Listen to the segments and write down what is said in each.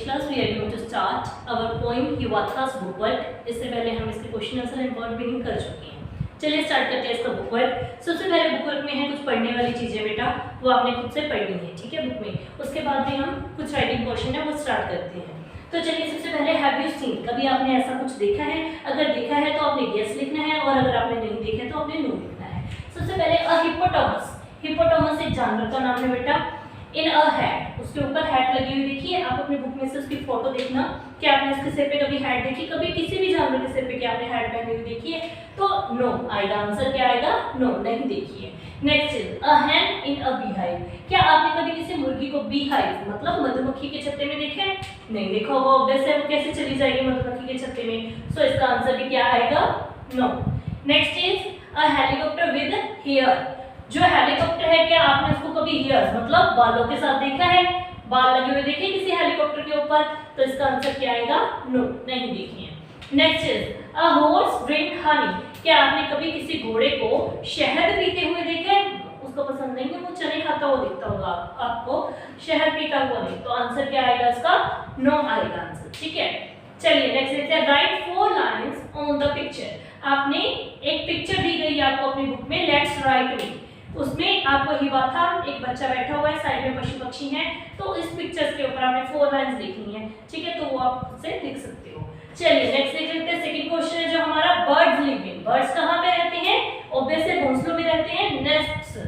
class we are going to start our poem Hiawatha's Bookwork। इससे पहले हम इसके question answer and word meaning कर चुके हैं। चलिए स्टार्ट करते हैं इसका बुकवर्क। सबसे पहले बुकवर्क में है कुछ पढ़ने वाली चीजें बेटा, वो आपने खुद से पढ़नी है, ठीक है, बुक में। उसके बाद में हम कुछ राइटिंग क्वेश्चन है वो स्टार्ट करते हैं। तो चलिए सबसे पहले हैव यू सीन, कभी आपने ऐसा कुछ देखा है? अगर देखा है तो आपने यस लिखना है, और अगर आपने नहीं देखा है तो आपने नो लिखना है। सबसे पहले अ हिप्पोपोटामस, हिप्पोपोटामस एक जानवर का नाम है बेटा। इन अ हैट, उसके ऊपर हैट लगी हुई देखिए, आप अपने बुक में से उसकी फोटो देखना कि आपने इसके सिर पे कभी हैट देखी, कभी किसी भी जानवर के सिर पे क्या आपने हैट पहनी हुई देखी है? तो नो आएगा, आंसर क्या आएगा? नो, नहीं देखी है। Next is a hen in a beehive, क्या आपने कभी किसी मुर्गी को beehive मतलब मधुमक्खी के छत्ते में देखा है? नहीं देखा होगा, ऑब्वियस है, वो कैसे चली जाएगी मधुमक्खी के छत्ते में? सो इसका आंसर भी क्या आएगा? No. Next is a helicopter with hair, जो हेलीकॉप्टर है क्या आपने उसको कभी हेयर्स मतलब बालों के साथ देखा है? बाल लगे हुए देखे किसी हेलीकॉप्टर के ऊपर? तो इसका आंसर क्या आएगा? नो, नहीं देखी है। Next is a horse drink Honey, क्या आपने कभी किसी घोड़े को शहद पीते हुए देखा है? उसको पसंद नहीं है, वो चने खाता हुआ दिखता होगा आपको, शहद पीता हुआ नहीं। तो आंसर क्या आएगा इसका? नो आएगा आंसर, ठीक है। चलिए नेक्स्ट है right 4 lines on the picture, आपने एक पिक्चर दी गई है आपको अपनी बुक में, लेट्स राइट इट। उसमें आपको हिवाथा एक बच्चा बैठा हुआ है, साइड में पशु पक्षी हैं, तो इस पिक्चर्स के ऊपर आपने 4 लाइंस लिखनी है, ठीक है, तो वो आप खुद से लिख सकते हो। चलिए नेक्स्ट देख लेते हैं। सेकंड क्वेश्चन है जो हमारा बर्ड्स लिविंग, बर्ड्स कहाँ पे रहते हैं? ऑब्वियसली घोंसलों में रहते हैं, nests.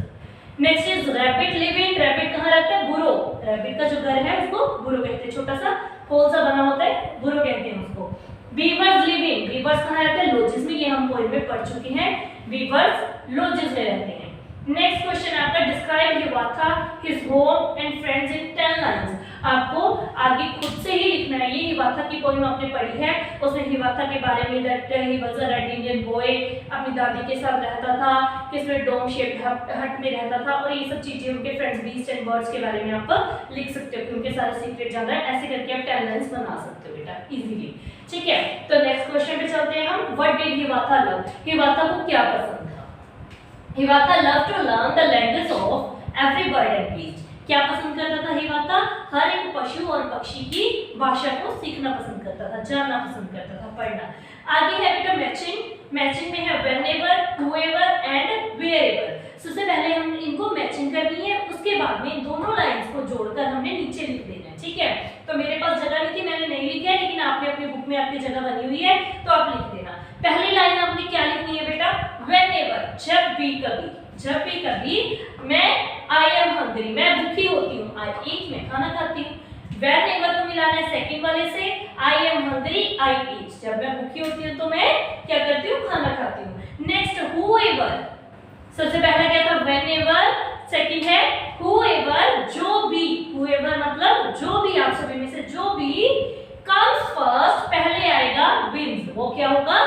Next is rabbit living, rabbit कहाँ रहता है? बुरो, रैबिट का जो घर है उसको बुरो कहते हैं, छोटा सा होल सा बना होता है, बुरो कहते हैं उसको। बीवर्स लिविंग, बीवर्स कहाँ रहते हैं? लॉजेस में, ये हम पोएम में पढ़ चुके हैं, बीवर्स लॉजेस में रहते हैं। नेक्स्ट क्वेश्चन आपका describe Hiawatha his home and friends in 10 lines, आपको आगे खुद से ही लिखना है। ये हिवाथा की पोएम आपने पढ़ी है, उसमें हिवाथा के बारे में that he was a red Indian boy, अपनी दादी के साथ रहता था, किसमें डोम शेप्ड हट में रहता था, और ये सब चीजें उनके फ्रेंड्स बीस्ट एंड बर्ड्स के बारे में आप लिख सकते हो कि उनके सारे सीक्रेट जाना है। ऐसे करके आप 10 लाइंस बना सकते हो बेटा इजीली, ठीक है। तो नेक्स्ट क्वेश्चन पे चलते हैं हम। What did Hiawatha love, Hiawatha को क्या पसंद? Hiawatha love to learn the language of every bird and beast, क्या पसंद करता था हिवाथा? हर एक पशु और पक्षी की भाषा को सीखना पसंद करता था, जानना पसंद करता था, पढ़ना। आगे है बेटा मैचिंग, मैचिंग में है व्हेनेवर, हूएवर एंड वेयरएवर। सबसे पहले हम इनको मैचिंग करनी है, उसके बाद में दोनों लाइंस को जोड़कर हमने नीचे लिख देना है, ठीक है। तो मेरे पास जगह नहीं थी, मैंने नहीं लिखा है, लेकिन आपने अपनी बुक में आपकी जगह बनी हुई है तो आप लिख देना। पहली लाइन आपने क्या लिखनी है बेटा? व्हेनेवर, जब भी कभी, जब भी कभी मैं आई एम हंग्री, मैं भूखी होती हूँ, आई ईट, मैं खाना खाती हूँ। व्हेनेवर को मिलाना है सेकंड वाले से, आई एम हंग्री आई ईट, जब मैं भूखी होती हूँ तो मैं क्या करती हूँ? खाना खाती हूँ। नेक्स्ट हूएवर, सबसे पहला क्या था? व्हेनेवर, सेकंड है हूएवर, जो भी, हूएवर मतलब जो भी, आप सभी में से जो भी कम्स फर्स्ट, पहले आएगा विन्स, वो क्या होगा?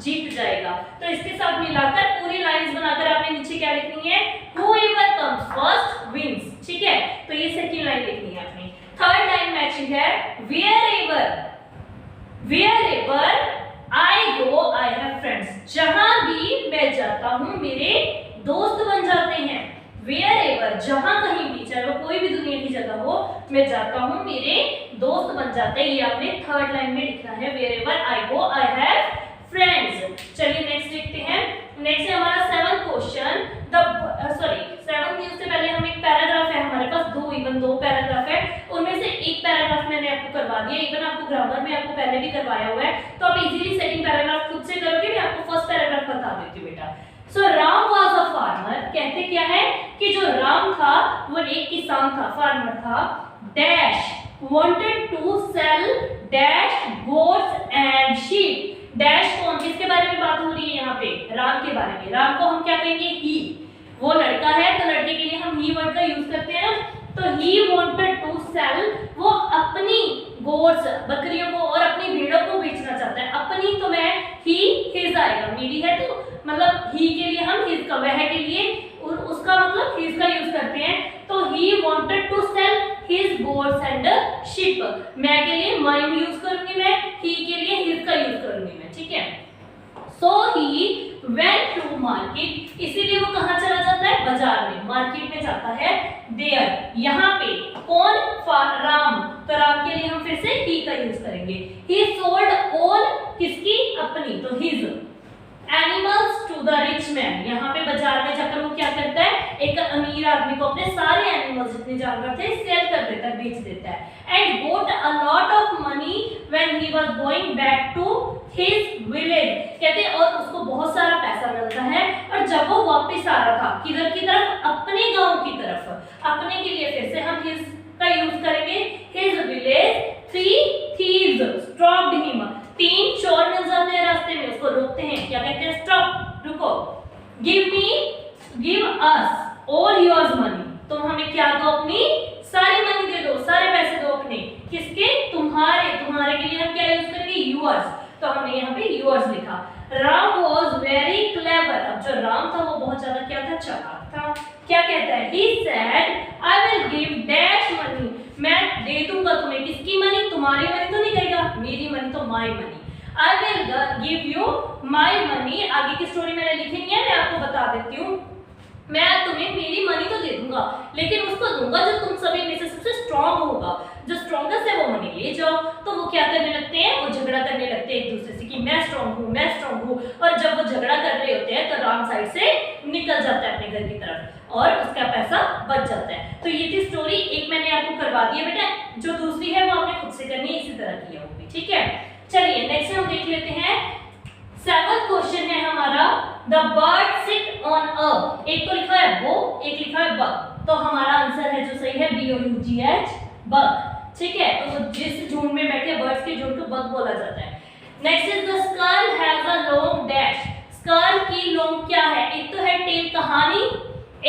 जीत जाएगा। तो इसके साथ मिलाकर पूरी लाइंस बनाकर आपने नीचे क्या लिखनी है? whoever comes first wins, ठीक है। तो ये सेकंड लाइन लिखनी है आपने। थर्ड लाइन मैचिंग है wherever, wherever I go I have friends, जहां भी मैं जाता हूं मेरे दोस्त बन जाते हैं। wherever, जहां कहीं भी, चाहे वो कोई भी दुनिया की जगह हो, मैं जाता हूं मेरे दोस्त बन जाते हैं, ये आपने थर्ड लाइन में लिखना है। wherever I go I have friends. चलिए नेक्स्ट देखते हैं। नेक्स्ट है हमारा 7th क्वेश्चन, सॉरी 7th नहीं, उससे पहले हम एक पैराग्राफ है हमारे पास, दो पैराग्राफ है, उनमें से एक पैराग्राफ मैंने आपको करवा दिया, इवन आपको ग्रामर में आपको पहले भी करवाया हुआ है, तो आप इजीली सेकंड पैराग्राफ खुद से करोगे, मैं आपको फर्स्ट पैराग्राफ बता देती हूँ बेटा। सो राम वाज अ फार्मर, कहते क्या है कि जो राम था वो एक किसान था, फार्मर था, dash wanted to sell dash goats and sheep. Dash कौन, किसके बारे में बात हो रही है यहाँ पे? राम के बारे में। राम को हम क्या कहेंगे? ही, वो लड़का है तो लड़के के लिए हम ही वर्ड का यूज करते हैं ना, तो ही वांटेड टू सेल, वो अपनी गोट्स, बकरियों को और अपनी भेड़ों को बेचना चाहता है। अपनी तो मैं ही, हिज आएगा, मेरी है तो मतलब ही के लिए हम हिज का, वह के लिए और उसका मतलब हिज का यूज करते हैं। तो he wanted to sell his goats and sheep, मैं के लिए माइन यूज करूंगी, मैं ही के लिए हिज का यूज करूंगी मैं, ठीक है। सो ही वेंट टू मार्केट, इसीलिए वो कहाँ चला जाता है? बाजार में, मार्केट में जाता है। देयर, यहाँ पे कौन? राम, तो राम के लिए हम फिर से ही का यूज करेंगे। ही सोल्ड ऑल किसकी, अपनी, तो his animals to the rich man. यहाँ पे बाजार में जाकर वो क्या करता है, एक अमीर आदमी को अपने सारे एनिमल्स जितने जानवर थे सेल कर देता है, बेच देता है। And got a lot of money when he was going back to his village. कहते हैं और उसको बहुत सारा पैसा मिलता है, और जब वो वापस आ रहा था किधर की तरफ, अपने गांव की तरफ। अपने के लिए फिर से हम हिज का यूज करेंगे। His village 3 thieves stopped him। 3 चोर मिल जाते हैं रास्ते में, उसको रोकते हैं, क्या कहते हैं, स्टॉप, रुको। Give us all yours money. तुम हमें क्या दो, अपनी सारी मनी दे दो, सारे पैसे दो अपने, किसके, तुम्हारे। तुम्हारे के लिए हम क्या यूज करेंगे, यूअर्स, तो हमने यहाँ पे यूअर्स लिखा। Ram was very clever. अब जो राम था वो बहुत ज्यादा क्या था, चालाक था। क्या कहता है, he said I will give dash money। मैं दे दूंगा तुम्हें, किसकी मनी, तुम्हारी मनी तो नहीं कहेगा, मेरी मनी तो my money। I will give you my money। आगे की स्टोरी मैंने लिखी नहीं है, मैं आपको बता देती हूँ। मैं तुम्हें मेरी मनी तो दे दूंगा, लेकिन उसको दूंगा जो तुम सभी में से सबसे स्ट्रॉन्ग होगा, जो स्ट्रॉन्गेस्ट है वो मनी ले जाओ। तो वो क्या करने लगते हैं, वो झगड़ा करने लगते हैं एक दूसरे से कि मैं स्ट्रॉन्ग हूँ, मैं स्ट्रॉन्ग हूँ। और जब वो झगड़ा कर रहे होते हैं तो राम साइड से निकल जाता है अपने घर की तरफ और उसका पैसा बच जाता है। तो ये थी स्टोरी, एक मैंने आपको करवा दी है बेटा, जो दूसरी है वो आपने खुद से करनी है, इसी तरह की है वो भी, ठीक है। चलिए नेक्स्ट हम देख लेते हैं। 7th क्वेश्चन है हमारा, the bird sit on a. एक तो लिखा है वो, एक लिखा है बग, तो हमारा आंसर है जो सही है BOUGH, बग, ठीक है। तो जिस झुंड में बैठे बर्ड्स के झुंड को बग बोला जाता है। Next is the skull has a long dash. Skull की लॉन्ग क्या है, एक तो है टेल कहानी,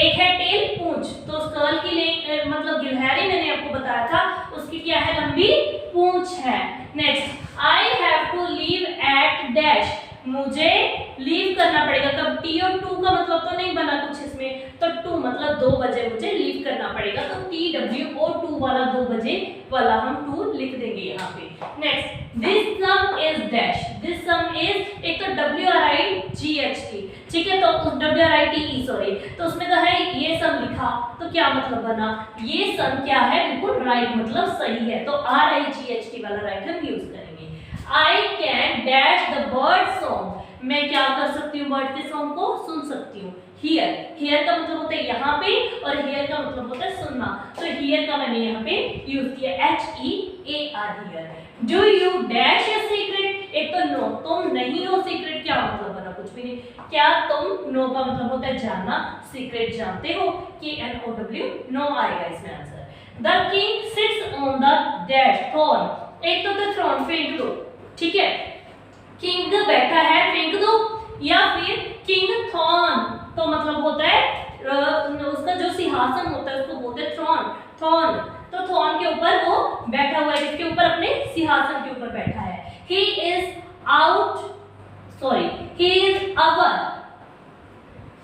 एक है टेल पूंछ। तो स्कल की मतलब गिलहरी मैंने आपको बताया था, उसकी क्या है, लंबी पूंछ है। Next, I have to leave at dash. मुझे लीव करना पड़ेगा कब, टी और टू का मतलब तो नहीं बना कुछ इसमें, तो टू मतलब 2 बजे मुझे लीव करना पड़ेगा, तो TW और 2 वाला 2 बजे वाला हम 2 लिख देंगे यहाँ पे। Next, this some is dash. This some is, एक तो WRIGHT, ठीक है, तो WRITE सॉरी, तो उसमें तो है ये सम लिखा, तो क्या मतलब बना, ये सम क्या है, बिल्कुल राइट मतलब सही है, तो RIGHT वाला राइट हम यूज करेंगे। I can dash the bird song। मैं क्या कर सकती हूँ, बर्ड के सॉन्ग को सुन सकती हूँ। Hear, hear का मतलब होता है यहाँ पे, और hear का मतलब होता है सुनना, तो hear का मैंने यहाँ पे यूज किया, HEAR, hear। Do you dash a secret? एक तो no, तुम नहीं हो, secret क्या मतलब बना, कुछ भी नहीं। क्या तुम, no का मतलब होता है जानना, secret जानते हो, KNOW, no आएगा इसमें answer. The king sits on the dash throne। एक तो throne फेंक दो, ठीक है, किंग बैठा है फेंक दो, या फिर किंग थॉन, तो मतलब होता है उसका जो सिंहासन होता है उसको बोलते हैं थ्रोन, थॉन। तो थॉन के ऊपर वो बैठा हुआ है, इसके ऊपर अपने सिंहासन के ऊपर बैठा है। He is our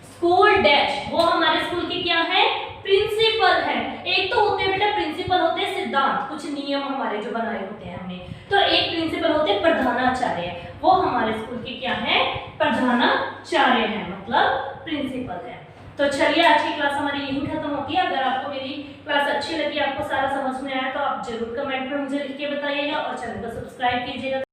school dash. वो हमारे स्कूल के क्या है, प्रिंसिपल है। एक तो होते हैं बेटा प्रिंसिपल होते हैं सिद्धांत, कुछ नियम हमारे जो बनाए होते हैं हमने, तो एक प्रिंसिपल होते हैं प्रधानाचार्य, वो हमारे स्कूल के क्या है, प्रधानाचार्य है, मतलब प्रिंसिपल है। तो चलिए आज की क्लास हमारी यहीं खत्म होती है। अगर आपको मेरी क्लास अच्छी लगी, आपको सारा समझ में आया, तो आप जरूर कमेंट में मुझे लिख के बताइएगा और चैनल को सब्सक्राइब कीजिएगा।